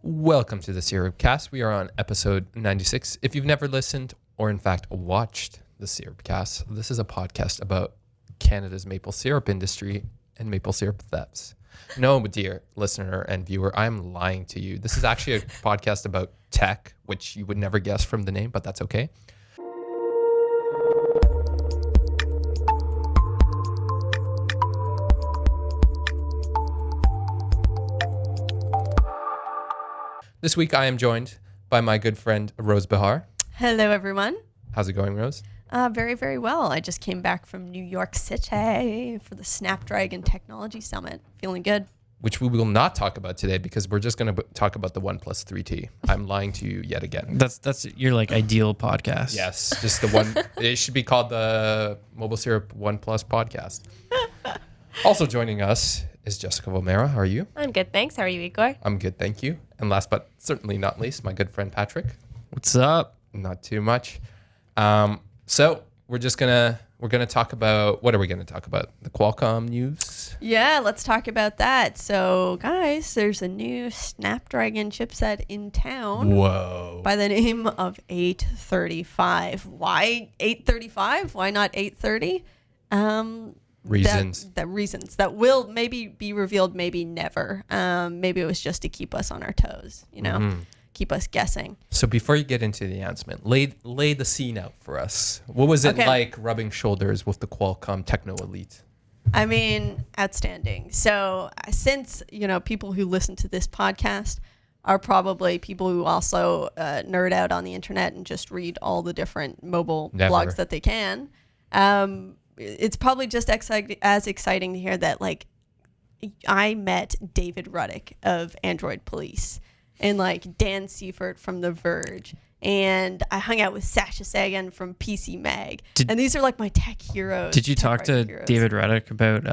Welcome to the SyrupCast. We are on episode 96. If you've never listened or in fact watched the SyrupCast, this is a podcast about Canada's maple syrup industry and maple syrup thefts. No, dear listener and viewer, I'm lying to you. This is actually a podcast about tech, which you would never guess from the name, but that's okay. This week, I am joined by my good friend, Rose Behar. Hello, everyone. How's it going, Rose? Very, very well. I just came back from New York City for the Snapdragon Technology Summit. Feeling good. Which we will not talk about today because we're just going to talk about the OnePlus 3T. I'm lying to you yet again. That's your like ideal podcast. Yes, just the one. It should be called the Mobile Syrup OnePlus podcast. Also joining us is Jessica Vomiero. How are you? I'm good, thanks. How are you, Igor? I'm good, thank you. And last but certainly not least, my good friend Patrick. What's up? Not too much. So we're gonna talk about, what are we gonna talk about? The Qualcomm news. Yeah, let's talk about that. So, guys, there's a new Snapdragon chipset in town. Whoa. By the name of 835. Why 835? Why not 830? Reasons. Reasons that will maybe be revealed, maybe never. Maybe it was just to keep us on our toes, keep us guessing. So before you get into the announcement, lay the scene out for us. What was it like rubbing shoulders with the Qualcomm Techno Elite? I mean, outstanding. So since, people who listen to this podcast are probably people who also nerd out on the internet and just read all the different mobile blogs that they can, it's probably just as exciting to hear that, like, I met David Ruddick of Android Police and, like, Dan Seifert from The Verge. And I hung out with Sasha Sagan from PC Mag. And these are, like, my tech heroes. Did you talk to David Ruddick about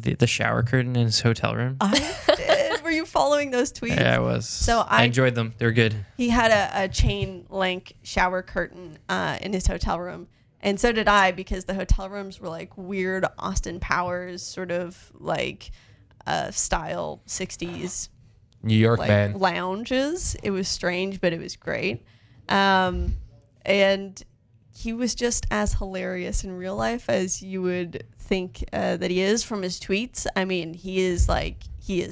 the shower curtain in his hotel room? I did. Were you following those tweets? Yeah, I was. So I enjoyed them. They were good. He had a chain link shower curtain in his hotel room. And so did I, because the hotel rooms were like weird Austin Powers sort of like style 60s New York, like, man. Lounges. It was strange, but it was great. And he was just as hilarious in real life as you would think that he is from his tweets. I mean, he is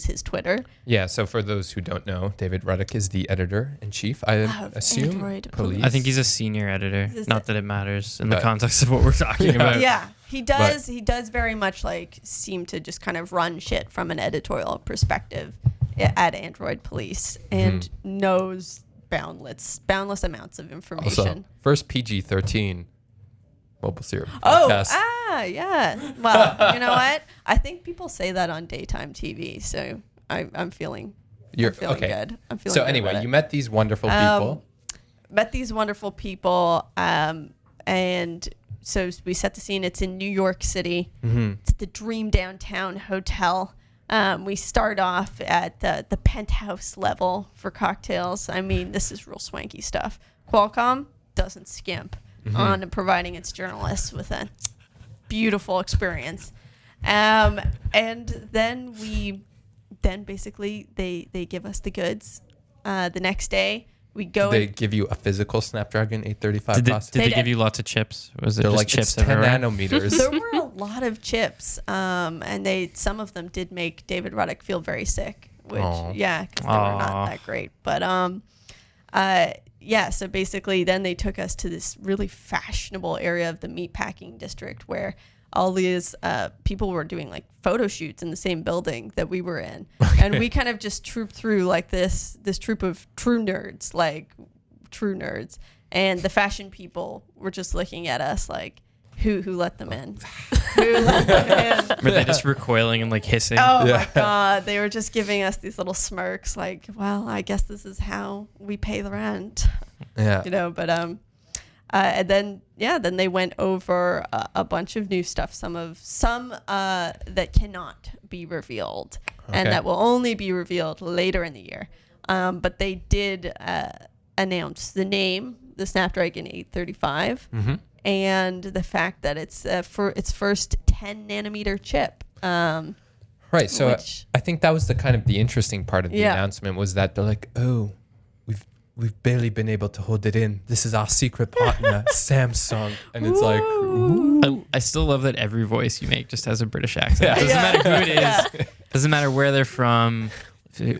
his Twitter. Yeah, so for those who don't know, David Ruddick is the editor-in-chief, I assume. Android Police. I think he's a senior editor. Not that it matters in the context of what we're talking about. Yeah, he does. He does very much like seem to just kind of run shit from an editorial perspective at Android Police and knows boundless amounts of information. Also, first PG-13 Mobile Syrup podcast. Yeah. Well, you know what? I think people say that on daytime TV, so I'm feeling good. I'm feeling so good anyway, about you it. met these wonderful people. And so we set the scene. It's in New York City. Mm-hmm. It's the Dream Downtown Hotel. We start off at the penthouse level for cocktails. I mean, this is real swanky stuff. Qualcomm doesn't skimp on providing its journalists with a beautiful experience. And then basically they give us the goods. The next day we go. Did they give you a physical Snapdragon 835 processor? Did they give you lots of chips? Was it They're just like, chips it's 10 everywhere? nanometers. There were a lot of chips, and some of them did make David Ruddick feel very sick, which because they were not that great. But so basically then they took us to this really fashionable area of the meatpacking district where all these people were doing like photo shoots in the same building that we were in. Okay. And we kind of just trooped through like this troop of true nerds. And the fashion people were just looking at us like, who let them in? Who let them in? Were they just recoiling and like hissing? Oh my God. They were just giving us these little smirks like, well, I guess this is how we pay the rent. Yeah. And then they went over a bunch of new stuff, some that cannot be revealed and that will only be revealed later in the year. But they did announce the name, the Snapdragon 835, and the fact that it's for its first 10 nanometer chip. Right. So Which- I think that was the interesting part of the Yeah. announcement was that they're like, oh, we've barely been able to hold it in. This is our secret partner, Samsung. And it's like, ooh. I still love that every voice you make just has a British accent. Yeah. Doesn't matter who it is. Yeah. Doesn't matter where they're from.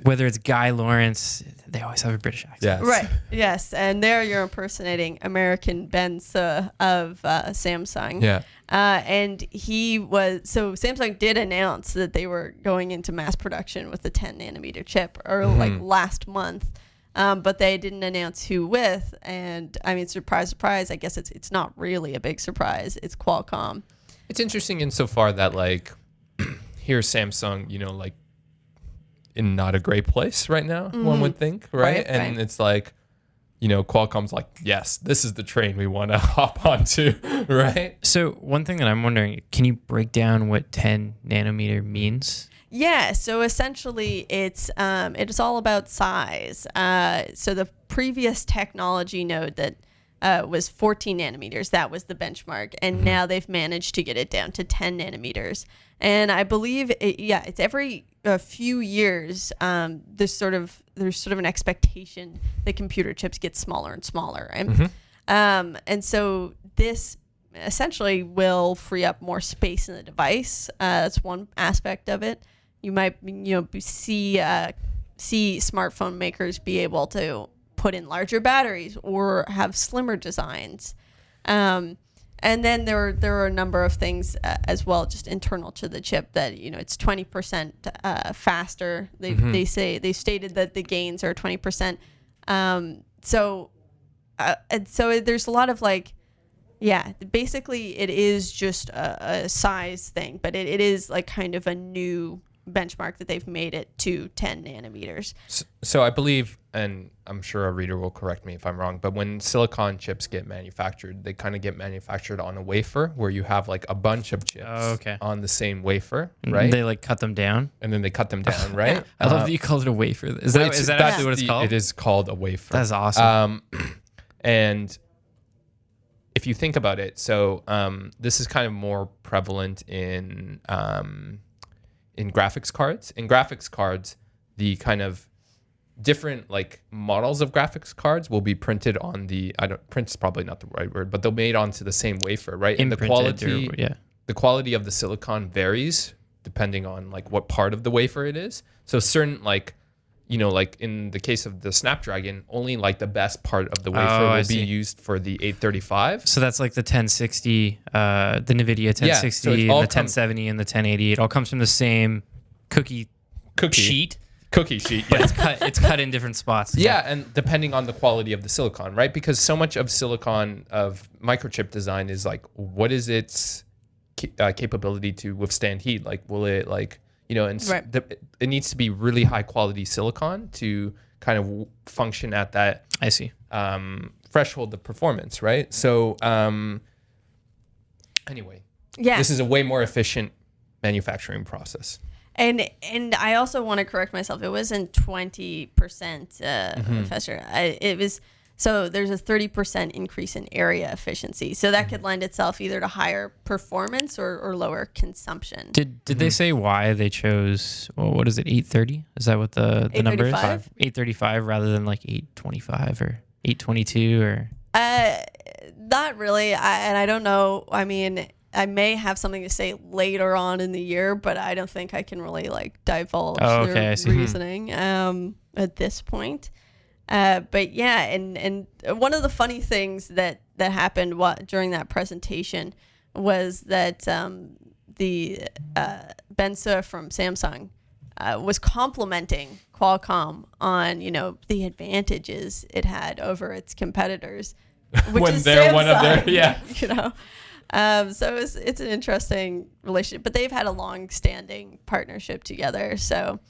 Whether it's Guy Lawrence, they always have a British accent. Yes. Right. Yes. And there you're impersonating American Ben Suh of Samsung. Yeah. And Samsung did announce that they were going into mass production with the 10 nanometer chip like last month. But they didn't announce who with. And I mean, surprise, surprise. I guess it's not really a big surprise. It's Qualcomm. It's interesting insofar that like here's Samsung, like in not a great place right now, one would think, right? And right. it's like, Qualcomm's like, yes, this is the train we want to hop onto, right? So one thing that I'm wondering, can you break down what 10 nanometer means? Yeah, so essentially it's all about size. So the previous technology node that was 14 nanometers, that was the benchmark, and now they've managed to get it down to 10 nanometers. And I believe it's every few years there's sort of an expectation that computer chips get smaller and smaller, and so this essentially will free up more space in the device. That's one aspect of it. You might see smartphone makers be able to put in larger batteries or have slimmer designs. And then there are a number of things as well, just internal to the chip that it's 20% faster. They stated that the gains are 20%. So there's a lot of basically it is just a size thing, but it is like kind of a new benchmark that they've made it to 10 nanometers. So I believe, and I'm sure a reader will correct me if I'm wrong, but when silicon chips get manufactured, they kind of get manufactured on a wafer where you have like a bunch of chips on the same wafer, right? They like cut them down, and then they cut them down, right? I love that you called it a wafer. Is that actually what it's called? It is called a wafer. That's awesome. And if you think about it, so this is kind of more prevalent in graphics cards. In graphics cards, the kind of different like models of graphics cards will be printed on print's probably not the right word, but they'll made onto the same wafer, right? And the quality of the silicon varies depending on like what part of the wafer it is. So certain like in the case of the Snapdragon, only like the best part of the wafer will be used for the 835. So that's like the 1060, the NVIDIA 1060, the 1070, and the 1080. It all comes from the same cookie sheet. Cookie sheet, but it's cut in different spots. Yeah, and depending on the quality of the silicon, right? Because so much of silicon, of microchip design is like, what is its capability to withstand heat? Like, will it like... it needs to be really high quality silicon to kind of function at that threshold of performance, right? So anyway, this is a way more efficient manufacturing process. And I also want to correct myself. It wasn't 20% faster. It was... So there's a 30% increase in area efficiency. So that could lend itself either to higher performance or lower consumption. Did they say why they chose, what is it, 830? Is that what the number is? 835 rather than like 825 or 822 or? Not really. And I don't know. I mean, I may have something to say later on in the year, but I don't think I can really like divulge their reasoning at this point. But yeah, and one of the funny things that happened during that presentation was that the Ben Suh from Samsung was complimenting Qualcomm on the advantages it had over its competitors, which when is they're Samsung, one of their so it's an interesting relationship, but they've had a long-standing partnership together. So,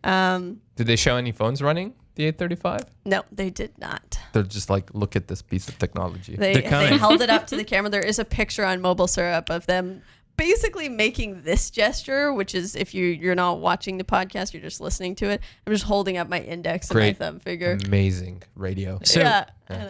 did they show any phones running the 835? No, they did not. They're just like, look at this piece of technology. They held it up to the camera. There is a picture on Mobile Syrup of them basically making this gesture, which is, if you're not watching the podcast, you're just listening to it. I'm just holding up my index and my thumb finger. Amazing radio. So,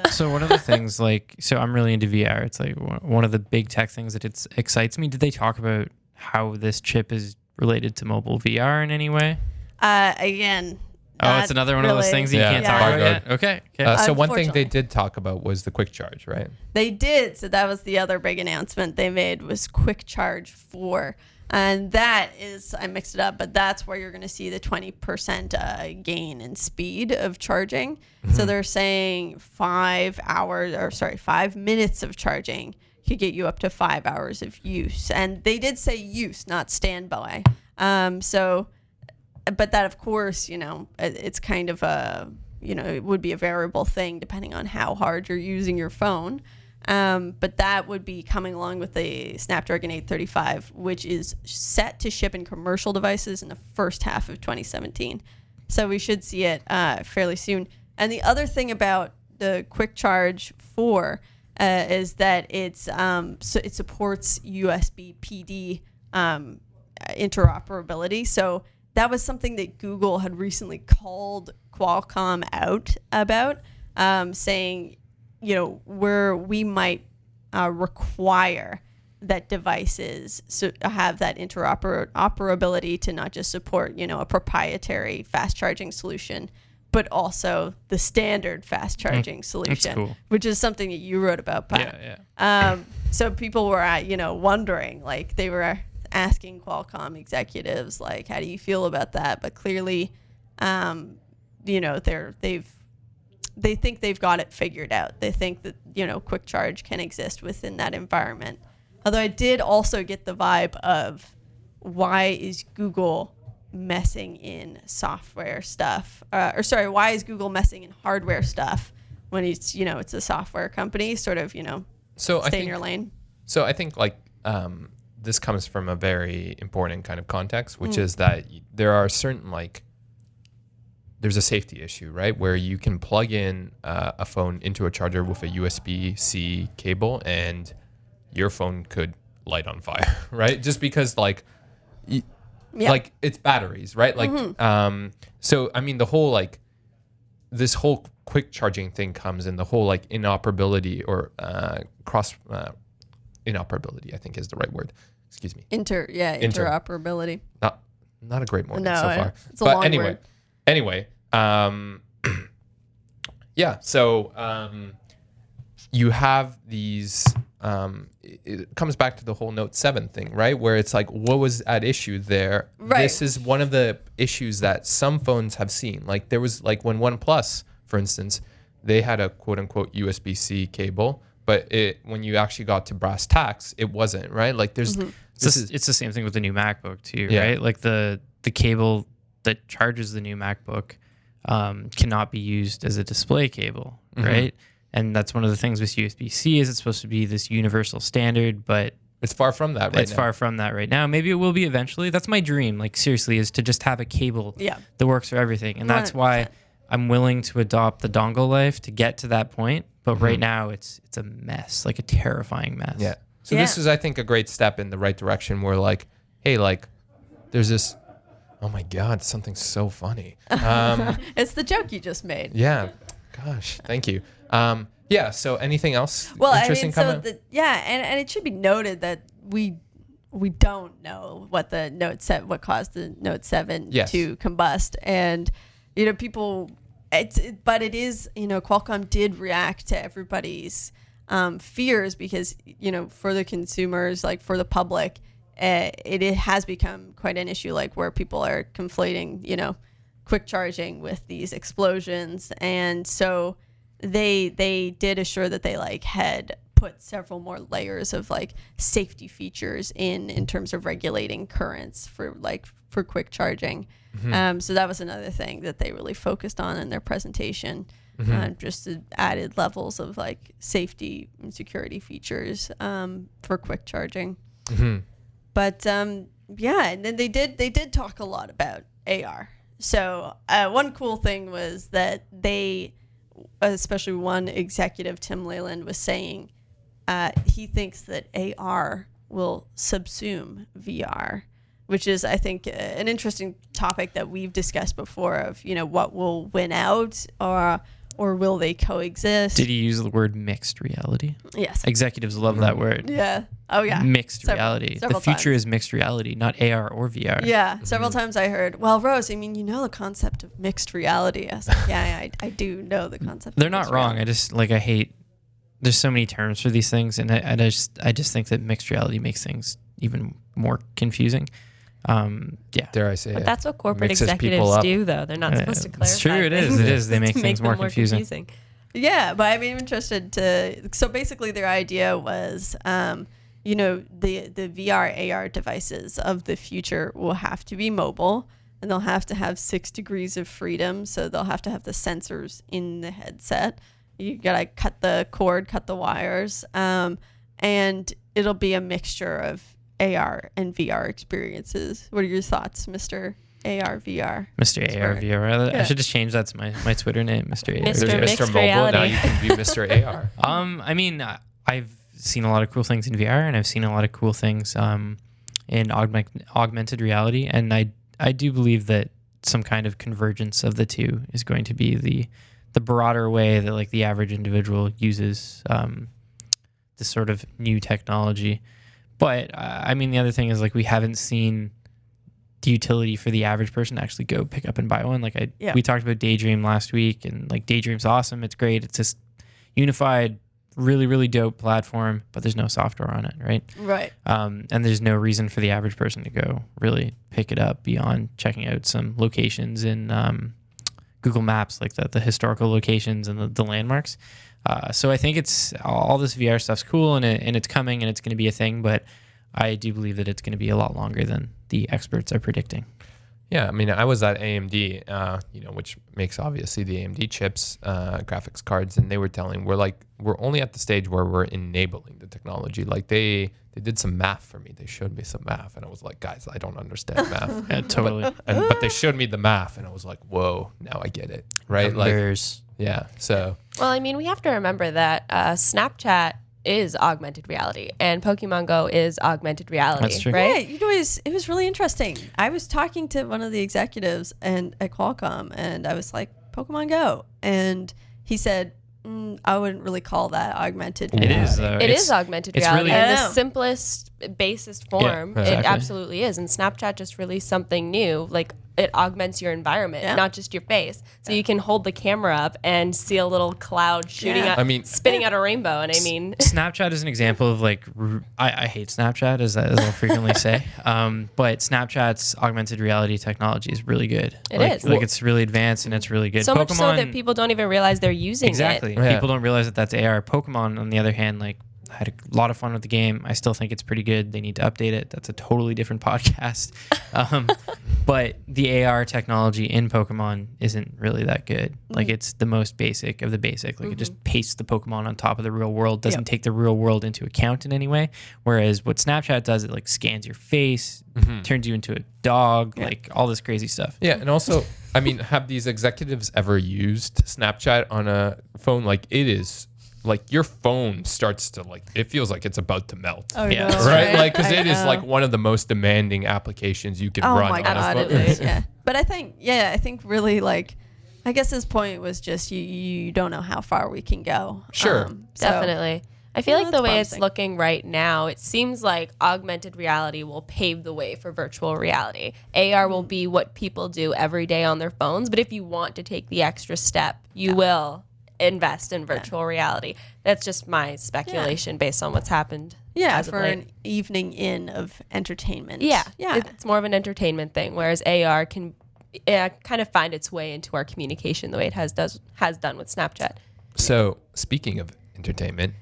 so one of the things, so I'm really into VR. It's like one of the big tech things that excites me. Did they talk about how this chip is related to mobile VR in any way? Again. Oh, it's another one of those things that you can't talk about yet? Okay. So one thing they did talk about was the quick charge, right? They did. So that was the other big announcement they made was Quick Charge 4. And that is, I mixed it up, but that's where you're going to see the 20% gain in speed of charging. Mm-hmm. So they're saying 5 minutes of charging could get you up to 5 hours of use. And they did say use, not standby. But that, of course, it's kind of it would be a variable thing depending on how hard you're using your phone. But that would be coming along with the Snapdragon 835, which is set to ship in commercial devices in the first half of 2017. So we should see it fairly soon. And the other thing about the Quick Charge 4 is that it supports USB PD interoperability. So that was something that Google had recently called Qualcomm out about, saying, where we might require that devices have that interoperability to not just support, a proprietary fast charging solution, but also the standard fast charging solution, cool. Which is something that you wrote about, Pat. Yeah. So people were, wondering, like they were asking Qualcomm executives, like, how do you feel about that? But clearly, they think they've got it figured out. They think that, quick charge can exist within that environment. Although I did also get the vibe of why is Google messing in software stuff? Why is Google messing in hardware stuff when it's a software company, sort of, stay in your lane? So I think this comes from a very important kind of context, which is that there are certain there's a safety issue, right? Where you can plug in a phone into a charger with a USB-C cable and your phone could light on fire, right? Just because it's batteries, right? So, I mean, the whole this whole quick charging thing comes in the whole inoperability or inoperability, I think is the right word. Excuse me. Interoperability. Not a great morning so far. It's a long word. Anyway, so you have these, it comes back to the whole Note 7 thing, right? Where it's what was at issue there? Right. This is one of the issues that some phones have seen. There was when OnePlus, for instance, they had a quote unquote USB-C cable, but when you actually got to brass tacks, it wasn't, right? It's the same thing with the new MacBook too, right? The cable that charges the new MacBook cannot be used as a display cable, right? And that's one of the things with USB-C is it's supposed to be this universal standard, but it's far from that right now. Maybe it will be eventually. That's my dream, seriously, is to just have a cable that works for everything. And that's 100%. Why I'm willing to adopt the dongle life to get to that point. But right now it's a mess, a terrifying mess. Yeah. So this is, I think, a great step in the right direction where there's this, oh my God, something so funny. It's the joke you just made. Yeah. Gosh, thank you. So anything else interesting coming? And it should be noted that we don't know what caused the Note 7 to combust. And, people... But it is, Qualcomm did react to everybody's fears because, for the consumers, for the public, it has become quite an issue, where people are conflating, quick charging with these explosions. And so they did assure that they had put several more layers of safety features in terms of regulating currents for quick charging. So that was another thing that they really focused on in their presentation, just the added levels of safety and security features for quick charging. But and then they did talk a lot about AR. So one cool thing was that they, especially one executive, Tim Leyland, was saying he thinks that AR will subsume VR, which is, I think, an interesting topic that we've discussed before of, what will win out, or or will they coexist? Did he use the word mixed reality? Yes. Executives love that word. Yeah. Oh, yeah. Mixed reality. The future is mixed reality, not AR or VR. Yeah. Several times I heard, well, Rose, I mean, you know the concept of mixed reality. I was like, yeah, I do know the concept. They're not wrong. I hate, there's so many terms for these things, and I just think that mixed reality makes things even more confusing. Dare I say but it? that's what corporate executives do, though. They're not supposed to clarify. It's true. It is. They make things more confusing. Yeah, but I'm interested to. So basically, their idea was, the VR AR devices of the future will have to be mobile, and they'll have to have 6 degrees of freedom. So they'll have to have the sensors in the headset. You gotta cut the cord, cut the wires, and it'll be a mixture of AR and VR experiences. What are your thoughts, Mr. AR VR? Mr. AR VR. I should just change that to my Twitter name, Mr. AR. Mr. Mobile. Reality. Now you can be Mr. AR. I mean, I've seen a lot of cool things in VR, and I've seen a lot of cool things in augmented reality, and I do believe that some kind of convergence of the two is going to be the broader way that like the average individual uses this sort of new technology. But I mean, the other thing is like we haven't seen the utility for the average person to actually go pick up and buy one. We talked about Daydream last week, and like Daydream's awesome. It's great. It's this unified, really, really dope platform, but there's no software on it, right? Right. And there's no reason for the average person to go really pick it up beyond checking out some locations in Google Maps, like the historical locations and the landmarks. So I think it's all this VR stuff's cool, and it's coming, and it's going to be a thing, but I do believe that it's going to be a lot longer than the experts are predicting. Yeah, I mean, I was at AMD, which makes obviously the AMD chips, graphics cards, and they were telling we're only at the stage where we're enabling the technology. Like they did some math for me. They showed me some math, and I was like, guys, I don't understand math. Yeah, totally. But they showed me the math, and I was like, whoa, now I get it, right? Numbers. Yeah. So. Well, I mean, we have to remember that Snapchat is augmented reality, and Pokemon Go is augmented reality. That's true. Right? Yeah, it was really interesting. I was talking to one of the executives at Qualcomm, and I was like, Pokemon Go. And he said, I wouldn't really call that augmented reality. It is, though. It is augmented reality. Really, in the simplest, basest form. Yeah, exactly. It absolutely is. And Snapchat just released something new. Like, it augments your environment, not just your face. So you can hold the camera up and see a little cloud shooting out, spinning out a rainbow. And I mean, Snapchat is an example of like, I hate Snapchat, as I'll frequently say. But Snapchat's augmented reality technology is really good. It is. Like it's really advanced and it's really good. So much so that people don't even realize they're using exactly. it. Yeah. People don't realize that that's AR. Pokemon, on the other hand, like, I had a lot of fun with the game. I still think it's pretty good. They need to update it. That's a totally different podcast. But the AR technology in Pokemon isn't really that good. Like it's the most basic of the basic. Like it just pastes the Pokemon on top of the real world. Doesn't take the real world into account in any way. Whereas what Snapchat does, it like scans your face, turns you into a dog, like all this crazy stuff. Yeah, and also, I mean, have these executives ever used Snapchat on a phone? Like it is. Like your phone starts to it feels like it's about to melt. Oh, yeah. no, right? Like, because it is like one of the most demanding applications you can run on a phone. It is, yeah. But I think really I guess his point was just you don't know how far we can go. Sure. Definitely. I feel like the way promising. it's looking right now, it seems like augmented reality will pave the way for virtual reality. AR will be what people do every day on their phones. But if you want to take the extra step, you will invest in virtual reality. That's just my speculation based on what's happened. Yeah, for an evening in of entertainment. Yeah. Yeah. It's more of an entertainment thing, whereas AR can kind of find its way into our communication the way it has done with Snapchat. So speaking of entertainment,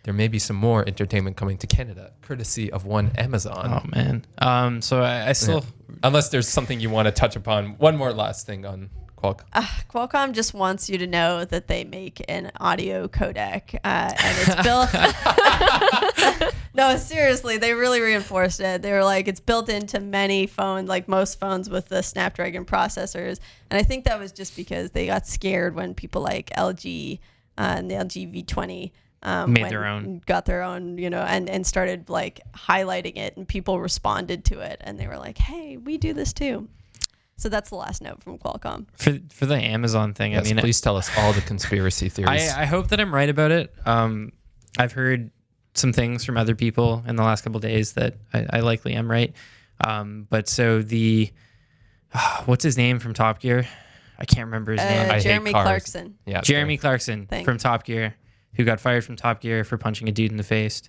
there may be some more entertainment coming to Canada, courtesy of one Amazon. Oh man. So I still, unless there's something you want to touch upon, one more last thing on Qualcomm. Qualcomm just wants you to know that they make an audio codec, and it's built. No, seriously, they really reinforced it. They were like, it's built into many phones, like most phones with the Snapdragon processors. And I think that was just because they got scared when people like LG and the LG V20 got their own, and started like highlighting it, and people responded to it, and they were like, hey, we do this too. So that's the last note from Qualcomm. For the Amazon thing, Yes, I mean, please tell us all the conspiracy theories. I hope that I'm right about it. I've heard some things from other people in the last couple of days that I likely am right. But so what's his name from Top Gear? I can't remember his name. Jeremy Clarkson. Yeah, Jeremy Clarkson from Top Gear, who got fired from Top Gear for punching a dude in the face.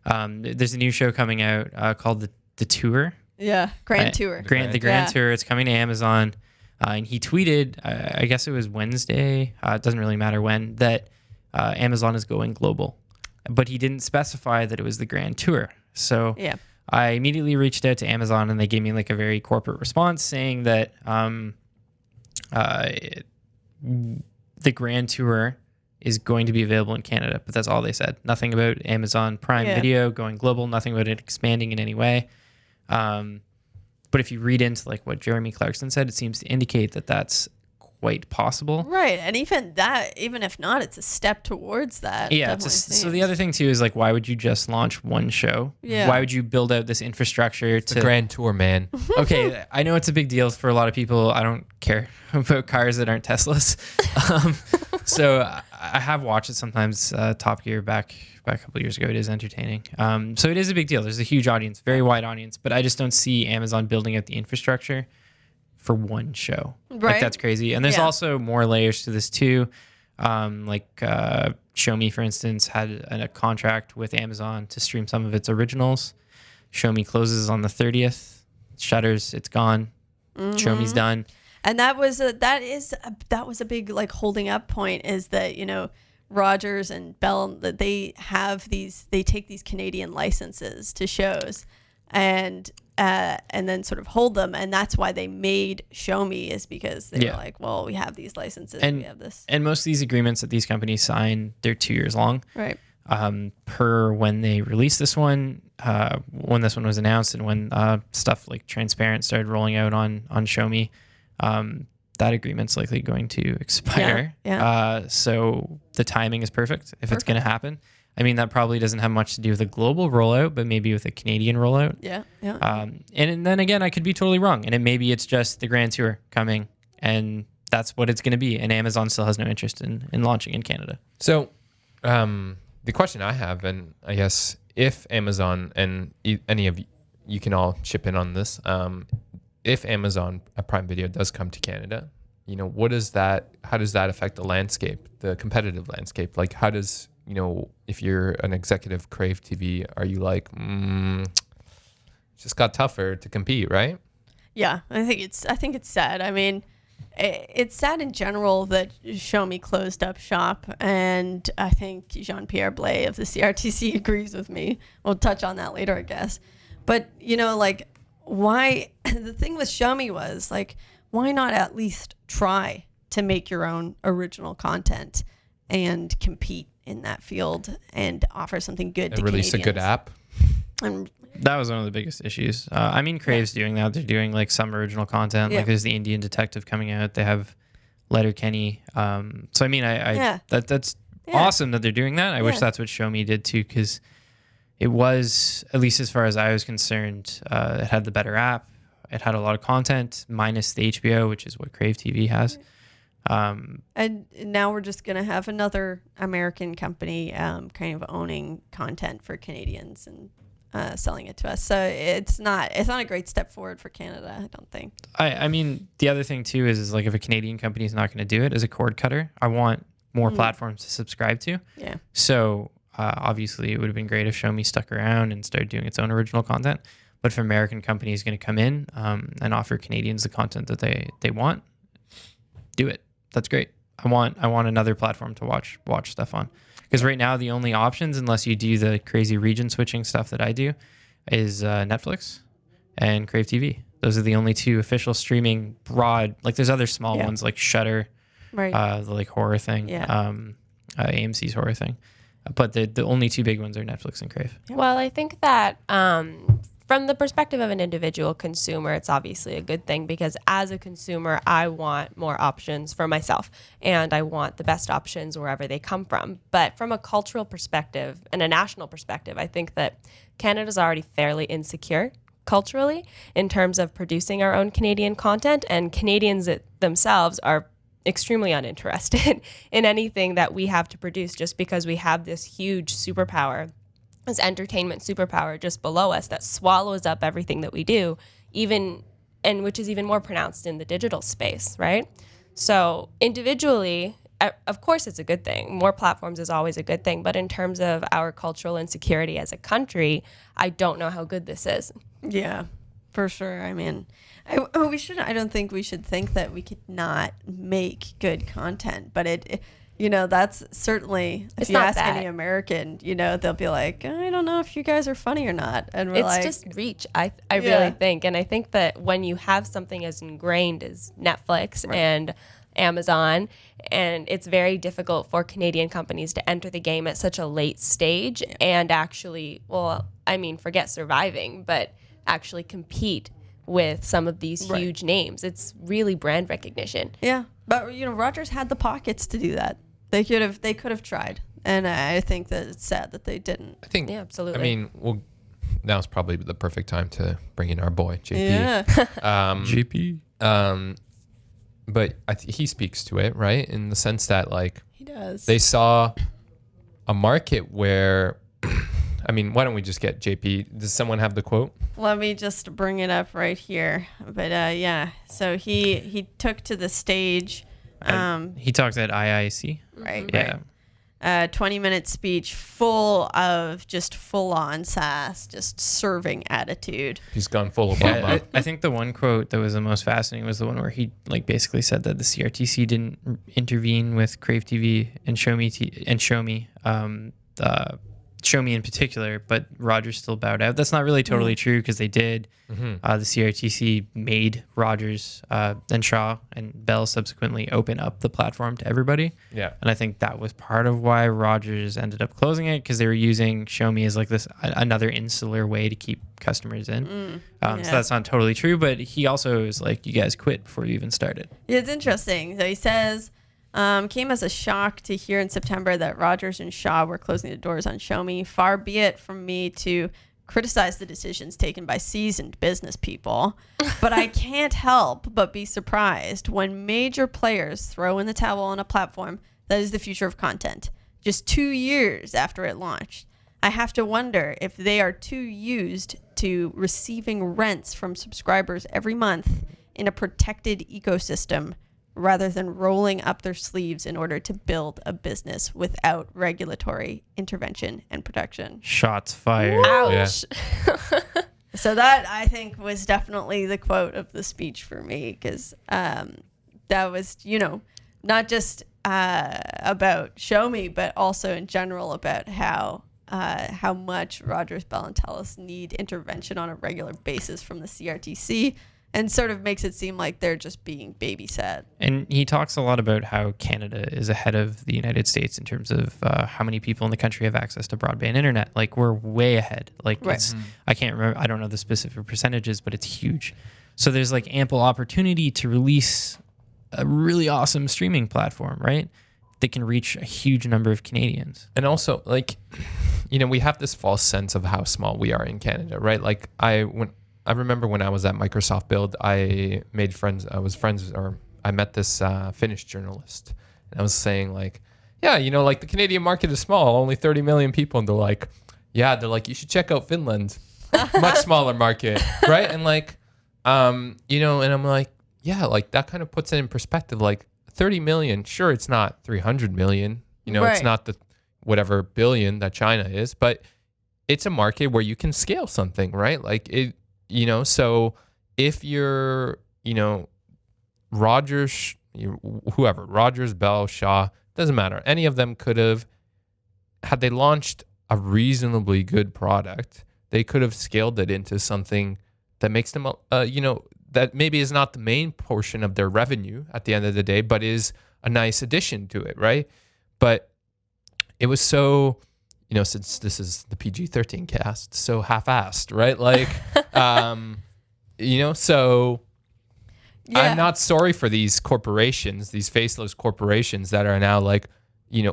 There's a new show coming out called The Tour. Yeah, Grand Tour. The Grand Tour. It's coming to Amazon. And he tweeted, I guess it was Wednesday, it doesn't really matter when, that Amazon is going global. But he didn't specify that it was the Grand Tour. So I immediately reached out to Amazon, and they gave me like a very corporate response saying that the Grand Tour is going to be available in Canada. But that's all they said. Nothing about Amazon Prime Video going global, nothing about it expanding in any way. But if you read into like what Jeremy Clarkson said, it seems to indicate that that's quite possible. Right. And even if not, it's a step towards that. Yeah. So the other thing too is like, why would you just launch one show? Yeah. Why would you build out this infrastructure the Grand Tour, man. Okay, I know it's a big deal for a lot of people. I don't care about cars that aren't Teslas. So I have watched it sometimes, Top Gear back a couple of years ago. It is entertaining. So it is a big deal. There's a huge audience, very wide audience, but I just don't see Amazon building out the infrastructure for one show. Right. Like that's crazy. And there's also more layers to this too. Xiaomi, for instance, had a contract with Amazon to stream some of its originals. Xiaomi closes on the 30th, shutters, it's gone. Xiaomi's done. And that was a big like holding up point, is that, you know, Rogers and Bell, that they take these Canadian licenses to shows and then sort of hold them, and that's why they made Xiaomi, is because they were like, well, we have these licenses, we have this. And most of these agreements that these companies sign, they're 2 years long. Right. Per when they released this one, when this one was announced, and when stuff like Transparent started rolling out on Xiaomi, that agreement's likely going to expire. So the timing is perfect if it's going to happen. I mean, that probably doesn't have much to do with a global rollout, but maybe with a Canadian rollout. And then again, I could be totally wrong. And maybe it's just the Grand Tour coming, and that's what it's going to be. And Amazon still has no interest in launching in Canada. So the question I have, and I guess if Amazon, and any of you can all chip in on this, if Amazon Prime Video does come to Canada, you know, how does that affect the landscape, the competitive landscape? Like, how does, you know, if you're an executive Crave TV, are you like, it just got tougher to compete, right? Yeah, I think it's sad. I mean, it's sad in general that Xiaomi closed up shop, and I think Jean-Pierre Blais of the CRTC agrees with me. We'll touch on that later, I guess. But, you know, like, why, the thing with Xiaomi was like, why not at least try to make your own original content and compete in that field and offer something good to release Canadians. A good app. And that was one of the biggest issues. I mean, Crave's doing that. They're doing like some original content. Like there's the Indian Detective coming out. They have Letterkenny. So I mean, that's awesome that they're doing that. I wish that's what Xiaomi did too, because it was, at least as far as I was concerned, it had the better app. It had a lot of content, minus the HBO, which is what Crave TV has. And now we're just going to have another American company kind of owning content for Canadians and selling it to us. So it's not a great step forward for Canada, I don't think. I mean, the other thing too is like, if a Canadian company is not going to do it as a cord cutter, I want more platforms to subscribe to. Yeah. So obviously it would have been great if Xiaomi stuck around and started doing its own original content. But if an American company is going to come in and offer Canadians the content that they want, do it. That's great. I want another platform to watch stuff on, because right now the only options, unless you do the crazy region switching stuff that I do, is Netflix and Crave TV. Those are the only two official streaming broad. Like there's other small ones like Shudder, right? The like horror thing, AMC's horror thing, but the only two big ones are Netflix and Crave. Well, I think that from the perspective of an individual consumer, it's obviously a good thing, because as a consumer, I want more options for myself, and I want the best options wherever they come from. But from a cultural perspective and a national perspective, I think that Canada's already fairly insecure culturally in terms of producing our own Canadian content, and Canadians themselves are extremely uninterested in anything that we have to produce, just because we have this huge superpower, this entertainment superpower just below us that swallows up everything that we do, and which is even more pronounced in the digital space, right? So individually, of course, it's a good thing. More platforms is always a good thing. But in terms of our cultural insecurity as a country, I don't know how good this is. Yeah, for sure. I mean, I don't think we should think that we could not make good content. But that's certainly, if you ask any American, they'll be like, I don't know if you guys are funny or not. And it's just reach, I really think. And I think that when you have something as ingrained as Netflix and Amazon, and it's very difficult for Canadian companies to enter the game at such a late stage and actually, forget surviving, but actually compete with some of these huge names. It's really brand recognition. Yeah, but Rogers had the pockets to do that. They could have tried, and I think that it's sad that they didn't. I think, absolutely. I mean, now's probably the perfect time to bring in our boy JP. Yeah. JP. But he speaks to it, right? In the sense that, like, he does. They saw a market where, I mean, why don't we just get JP? Does someone have the quote? Let me just bring it up right here. But so he took to the stage. He talks at IIC. Right. Yeah. 20-minute speech full of just full-on sass, just serving attitude. He's gone full Obama. I think the one quote that was the most fascinating was the one where he basically said that the CRTC didn't intervene with Crave TV and Show Me in particular, but Rogers still bowed out. That's not really totally true, because they did. The CRTC made Rogers and Shaw and Bell subsequently open up the platform to everybody. Yeah, and I think that was part of why Rogers ended up closing it, because they were using Show Me as like this another insular way to keep customers in. So that's not totally true, but he also is like, you guys quit before you even started. Yeah, it's interesting. So he says, came as a shock to hear in September that Rogers and Shaw were closing the doors on Show Me. Far be it from me to criticize the decisions taken by seasoned business people, but I can't help but be surprised when major players throw in the towel on a platform that is the future of content, just 2 years after it launched. I have to wonder if they are too used to receiving rents from subscribers every month in a protected ecosystem, rather than rolling up their sleeves in order to build a business without regulatory intervention and protection. Shots fired. Ouch. Yeah. So that, I think, was definitely the quote of the speech for me, because that was, not just about Show Me, but also in general about how much Rogers, Bell, and Telus need intervention on a regular basis from the CRTC. And sort of makes it seem like they're just being babysat. And he talks a lot about how Canada is ahead of the United States in terms of how many people in the country have access to broadband internet. Like, we're way ahead. Like, I can't remember. I don't know the specific percentages, but it's huge. So there's like ample opportunity to release a really awesome streaming platform, right? That can reach a huge number of Canadians. And also, like, we have this false sense of how small we are in Canada, right? Like, I remember when I was at Microsoft Build, I met this Finnish journalist, and I was saying, like, like the Canadian market is small, only 30 million people. And they're like, you should check out Finland, much smaller market, right? And like, and I'm like, like that kind of puts it in perspective. Like 30 million, sure, it's not 300 million, it's not the whatever billion that China is, but it's a market where you can scale something, right? Like it. So if you're, Rogers, whoever, Rogers, Bell, Shaw, doesn't matter. Any of them could have, had they launched a reasonably good product, they could have scaled it into something that makes them, that maybe is not the main portion of their revenue at the end of the day, but is a nice addition to it, right? But it was so... since this is the PG-13 cast, so half-assed, right? Like, so I'm not sorry for these corporations, these faceless corporations that are now like,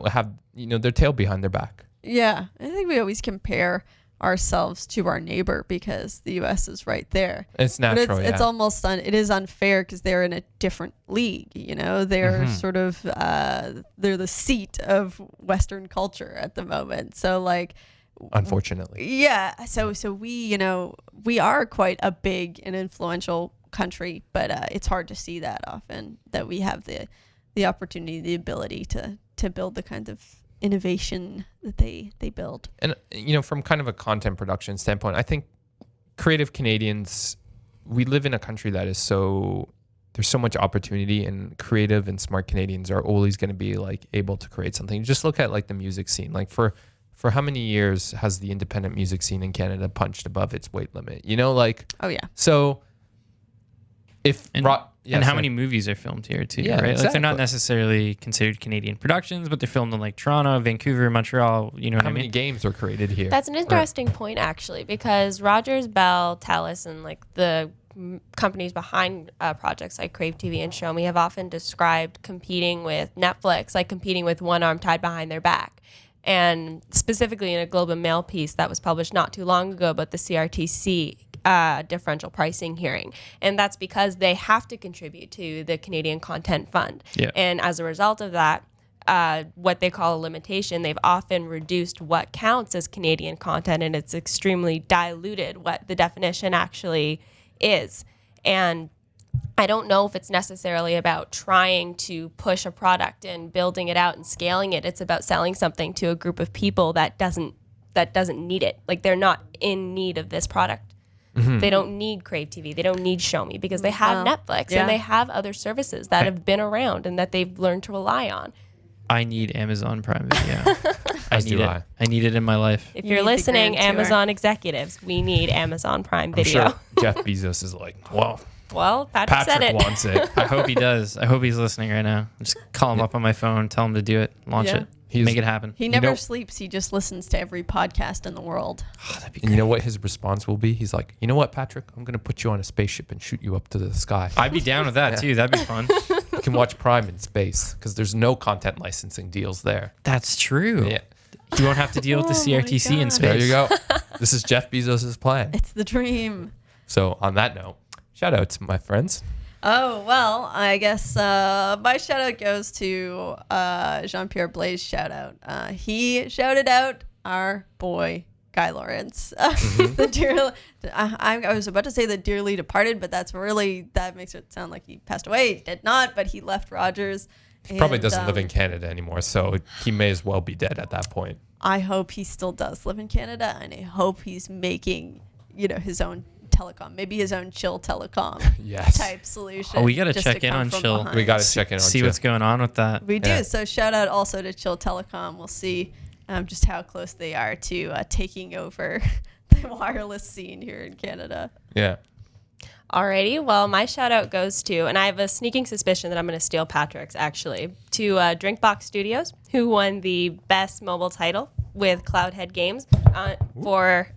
have, their tail behind their back. Yeah. I think we always compare ourselves to our neighbor because the US is right there. It's natural. But it's almost it is unfair because they're in a different league. They're sort of they're the seat of Western culture at the moment. So like, unfortunately, yeah. So we we are quite a big and influential country, but it's hard to see that often that we have the opportunity, the ability to build the kind of innovation that they build. And from kind of a content production standpoint, I think creative Canadians, we live in a country that is there's so much opportunity, and creative and smart Canadians are always going to be like able to create something. Just look at like the music scene. Like for how many years has the independent music scene in Canada punched above its weight limit? Oh yeah. So how many movies are filmed here too, right? Exactly. Like they're not necessarily considered Canadian productions, but they're filmed in like Toronto, Vancouver, Montreal. You know what I mean? How many games are created here? That's an interesting point, actually, because Rogers, Bell, Telus, and like the companies behind projects like Crave TV and Show Me have often described competing with Netflix, like competing with one arm tied behind their back. And specifically in a Globe and Mail piece that was published not too long ago about the CRTC differential pricing hearing. And that's because they have to contribute to the Canadian Content Fund. Yeah. And as a result of that, what they call a limitation, they've often reduced what counts as Canadian content, and it's extremely diluted what the definition actually is. And I don't know if it's necessarily about trying to push a product and building it out and scaling it. It's about selling something to a group of people that doesn't need it. Like they're not in need of this product. Mm-hmm. They don't need Crave TV. They don't need Show Me because they have Netflix and they have other services that have been around and that they've learned to rely on. I need Amazon Prime Video. I need it. I need it in my life. If you're listening, Amazon executives, we need Amazon Prime Video. I'm sure Jeff Bezos is like, whoa. Well, Patrick said it. Wants it. I hope he does. I hope he's listening right now. Just call him up on my phone, tell him to do it, launch it, make it happen. He never sleeps. He just listens to every podcast in the world. Oh, that'd be and you know what his response will be? He's like, you know what, Patrick? I'm going to put you on a spaceship and shoot you up to the sky. I'd be down with that too. That'd be fun. You can watch Prime in space because there's no content licensing deals there. That's true. Yeah. You won't have to deal with the CRTC in space. There you go. This is Jeff Bezos' plan. It's the dream. So on that note, shout out to my friends. Oh, well, I guess my shout out goes to Jean-Pierre Blais' shout out. He shouted out our boy, Guy Lawrence. I was about to say the dearly departed, but that makes it sound like he passed away. He did not, but he left Rogers. He probably doesn't live in Canada anymore, so he may as well be dead at that point. I hope he still does live in Canada, and I hope he's making, his own telecom, maybe his own chill telecom type solution. Oh, we got to check in on chill. We got to check in on see what's going on with that. We do. So shout out also to Chill Telecom. We'll see just how close they are to taking over the wireless scene here in Canada. Yeah. Alrighty, well, my shout out goes to, and I have a sneaking suspicion that I'm going to steal Patrick's actually, to Drinkbox Studios, who won the best mobile title with Cloudhead Games for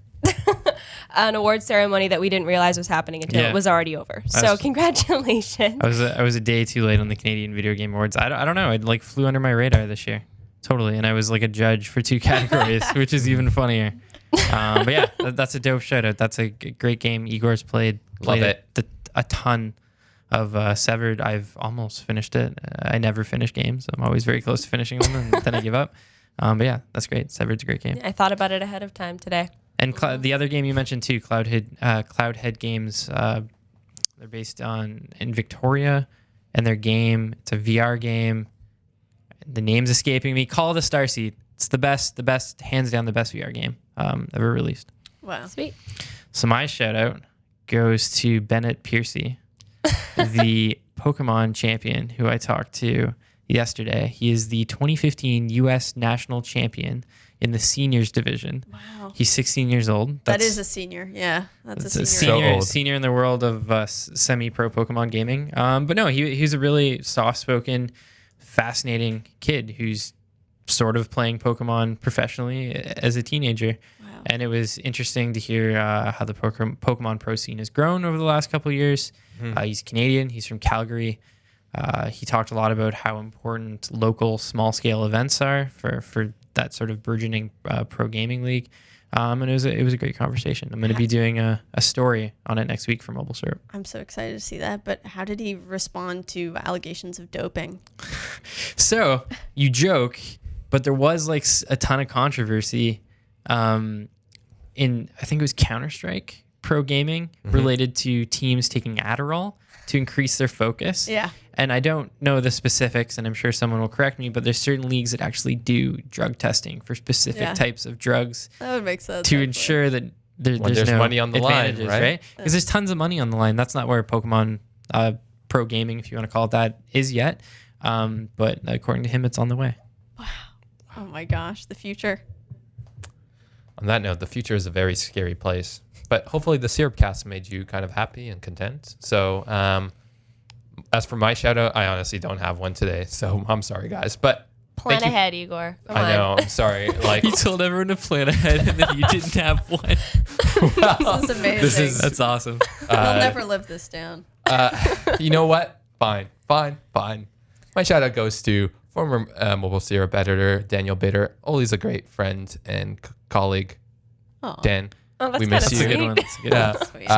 an award ceremony that we didn't realize was happening until it was already over. So congratulations. I was a day too late on the Canadian Video Game Awards. I don't know. It like flew under my radar this year. Totally. And I was like a judge for 2 categories, which is even funnier. But yeah, that's a dope shout out. That's a great game. Igor's played a ton of Severed. I've almost finished it. I never finish games. I'm always very close to finishing them and then I give up. But yeah, that's great. Severed's a great game. I thought about it ahead of time today. And the other game you mentioned too, Cloudhead Games, they're based in Victoria, and their game, it's a VR game. The name's escaping me. Call it a Starseed. It's the best, hands down the best VR game ever released. Wow. Sweet. So my shout out goes to Bennett Piercy, the Pokemon champion who I talked to yesterday. He is the 2015 U.S. National Champion in the seniors division. Wow. He's 16 years old. That is a senior. Yeah, that's a senior. Senior, So old. Senior in the world of semi-pro Pokemon gaming. But no, he's a really soft-spoken, fascinating kid who's sort of playing Pokemon professionally as a teenager. Wow. And it was interesting to hear how the Pokemon pro scene has grown over the last couple of years. He's Canadian. He's from Calgary. He talked a lot about how important local small-scale events are for that sort of burgeoning pro gaming league. And it was a great conversation. I'm going to be doing a story on it next week for Mobile Syrup. I'm so excited to see that. But how did he respond to allegations of doping? So you joke, but there was like a ton of controversy in, I think it was Counter-Strike pro gaming related to teams taking Adderall to increase their focus. Yeah. And I don't know the specifics, and I'm sure someone will correct me, but there's certain leagues that actually do drug testing for specific types of drugs. That would make sense. To ensure that there's no money on the line, right? Because there's tons of money on the line. That's not where Pokemon pro gaming, if you want to call it that, is yet. But according to him, it's on the way. Wow. Oh my gosh, the future. On that note, the future is a very scary place. But hopefully the SyrupCast made you kind of happy and content. So as for my shout out, I honestly don't have one today. So I'm sorry, guys. But plan ahead, Igor. Come I know. on. I'm sorry. Like You told everyone to plan ahead, and then you didn't have one. This is amazing. That's awesome. We'll never live this down. You know what? Fine. My shout out goes to former Mobile Syrup editor Daniel Bitter. Always a great friend and colleague. Aw. Dan, Oh, that's we kind miss of you. That's a good sweet. one. That's a good one. Sweet.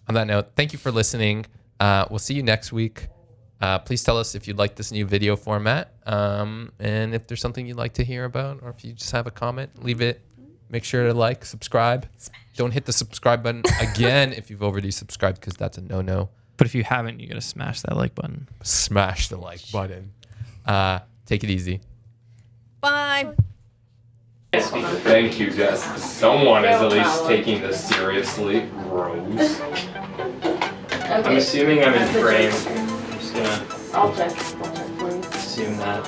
On that note, thank you for listening. We'll see you next week. Please tell us if you'd like this new video format, and if there's something you'd like to hear about, or if you just have a comment, leave it. Make sure to like, subscribe. Don't hit the subscribe button again if you've already subscribed, because that's a no-no. But if you haven't, you got to smash that like button. Smash the like button. Take it easy. Bye. Thank you, Jess. Someone is at least taking this seriously. Rose. I'm assuming I'm in frame. I'm just gonna I'll check for you. assume that.